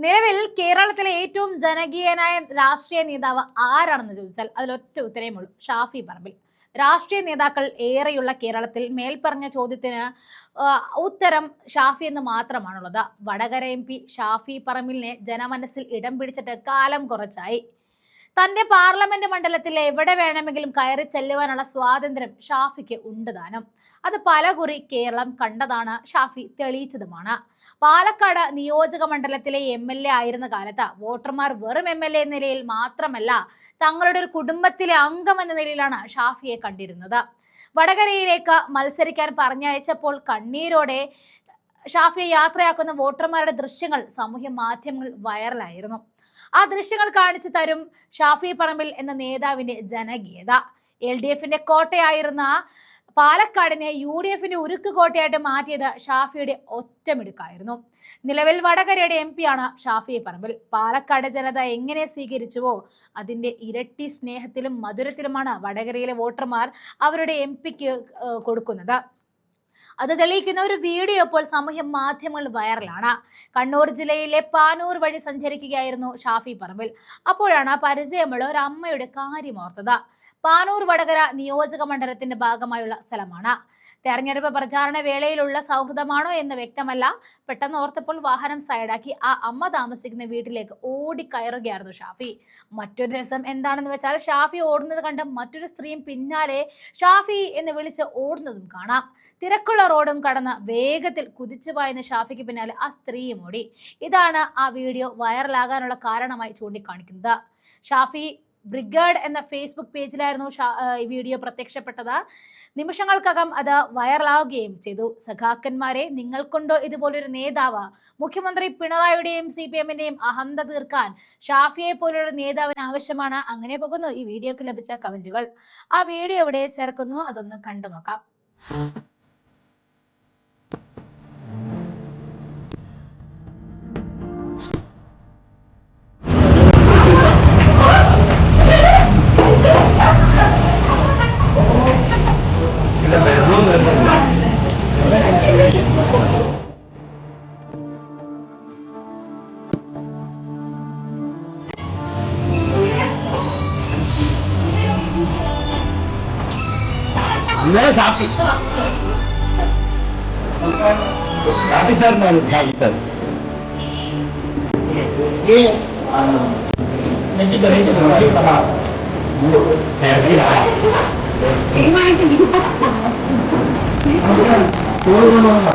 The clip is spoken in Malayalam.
നിലവിൽ കേരളത്തിലെ ഏറ്റവും ജനകീയനായ രാഷ്ട്രീയ നേതാവ് ആരാണെന്ന് ചോദിച്ചാൽ അതിലൊറ്റ ഉത്തരമേ ഉള്ളൂ, ഷാഫി പറമ്പിൽ. രാഷ്ട്രീയ നേതാക്കൾ ഏറെയുള്ള കേരളത്തിൽ മേൽപ്പറഞ്ഞ ചോദ്യത്തിന് ഉത്തരം ഷാഫി എന്ന് മാത്രമാണുള്ളത്. വടകര MP ഷാഫി പറമ്പിലിനെ ജനമനസ്സിൽ ഇടം പിടിച്ചിട്ട് കാലം കുറച്ചായി. തന്റെ പാർലമെന്റ് മണ്ഡലത്തിൽ എവിടെ വേണമെങ്കിലും കയറി ചെല്ലുവാനുള്ള സ്വാതന്ത്ര്യം ഷാഫിക്ക് ഉണ്ട് താനും. അത് പലകുറി കേരളം കണ്ടതാണ്, ഷാഫി തെളിയിച്ചതുമാണ്. പാലക്കാട് നിയോജക മണ്ഡലത്തിലെ MLA ആയിരുന്ന കാലത്ത് വോട്ടർമാർ വെറും MLA എന്ന നിലയിൽ മാത്രമല്ല, തങ്ങളുടെ ഒരു കുടുംബത്തിലെ അംഗം എന്ന നിലയിലാണ് ഷാഫിയെ കണ്ടിരുന്നത്. വടകരയിലേക്ക് മത്സരിക്കാൻ പറഞ്ഞയച്ചപ്പോൾ കണ്ണീരോടെ ഷാഫിയെ യാത്രയാക്കുന്ന വോട്ടർമാരുടെ ദൃശ്യങ്ങൾ സാമൂഹ്യ മാധ്യമങ്ങളിൽ വൈറലായിരുന്നു. ആ ദൃശ്യങ്ങൾ കാണിച്ചു തരും ഷാഫി പറമ്പിൽ എന്ന നേതാവിന്റെ ജനകീയത. LDFന്റെ കോട്ടയായിരുന്ന പാലക്കാടിനെ UDFന്റെ ഉരുക്ക് കോട്ടയായിട്ട് മാറ്റിയത് ഷാഫിയുടെ ഒറ്റമിടുക്കായിരുന്നു. നിലവിൽ വടകരയുടെ MP ആണ് ഷാഫി പറമ്പിൽ. പാലക്കാട് ജനത എങ്ങനെ സ്വീകരിച്ചുവോ അതിന്റെ ഇരട്ടി സ്നേഹത്തിലും മധുരത്തിലുമാണ് വടകരയിലെ വോട്ടർമാർ അവരുടെ MPക്ക് കൊടുക്കുന്നത്. അത് തെളിയിക്കുന്ന ഒരു വീഡിയോ ഇപ്പോൾ സാമൂഹ്യ മാധ്യമങ്ങളിൽ വൈറലാണ്. കണ്ണൂർ ജില്ലയിലെ പാനൂർ വഴി സഞ്ചരിക്കുകയായിരുന്നു ഷാഫി പറമ്പിൽ. അപ്പോഴാണ് പരിചയമുള്ള ഒരു അമ്മയുടെ കാര്യം ഓർത്തത്. പാനൂർ വടകര നിയോജക മണ്ഡലത്തിന്റെ ഭാഗമായുള്ള സ്ഥലമാണ്. തെരഞ്ഞെടുപ്പ് പ്രചാരണ വേളയിലുള്ള സൗഹൃദമാണോ എന്ന് വ്യക്തമല്ല. പെട്ടെന്ന് ഓർത്തപ്പോൾ വാഹനം സൈഡാക്കി ആ അമ്മ താമസിക്കുന്ന വീട്ടിലേക്ക് ഓടിക്കയറുകയായിരുന്നു ഷാഫി. മറ്റൊരു രസം എന്താണെന്ന് വെച്ചാൽ, ഷാഫി ഓടുന്നത് കണ്ട് മറ്റൊരു സ്ത്രീയും പിന്നാലെ ഷാഫി എന്ന് വിളിച്ച് ഓടുന്നതും കാണാം. തിരക്കുള്ള റോഡും കടന്ന് വേഗത്തിൽ കുതിച്ചു പായുന്ന ഷാഫിക്ക് പിന്നാലെ ആ സ്ത്രീയും ഓടി. ഇതാണ് ആ വീഡിയോ വൈറലാകാനുള്ള കാരണമായി ചൂണ്ടിക്കാണിക്കുന്നത്. ഷാഫി ബ്രിഗേഡ് എന്ന Facebook പേജിലായിരുന്നു ഈ വീഡിയോ പ്രത്യക്ഷപ്പെട്ടത്. നിമിഷങ്ങൾക്കകം അത് വൈറലാവുകയും ചെയ്തു. സഖാക്കന്മാരെ, നിങ്ങൾക്കുണ്ടോ ഇതുപോലൊരു നേതാവ്? മുഖ്യമന്ത്രി പിണറായിയുടെയും CPMന്റെയും അഹന്ത തീർക്കാൻ ഷാഫിയെ പോലൊരു നേതാവിന് ആവശ്യമാണ്. അങ്ങനെ പോകുന്നു ഈ വീഡിയോക്ക് ലഭിച്ച കമന്റുകൾ. ആ വീഡിയോ ഇവിടെ ചേർക്കുന്നു, അതൊന്ന് കണ്ടു നോക്കാം. Sapi sir, sapi sir. Ini dari itu lagi apa? Saya kira. Sima itu juga. Turun mana?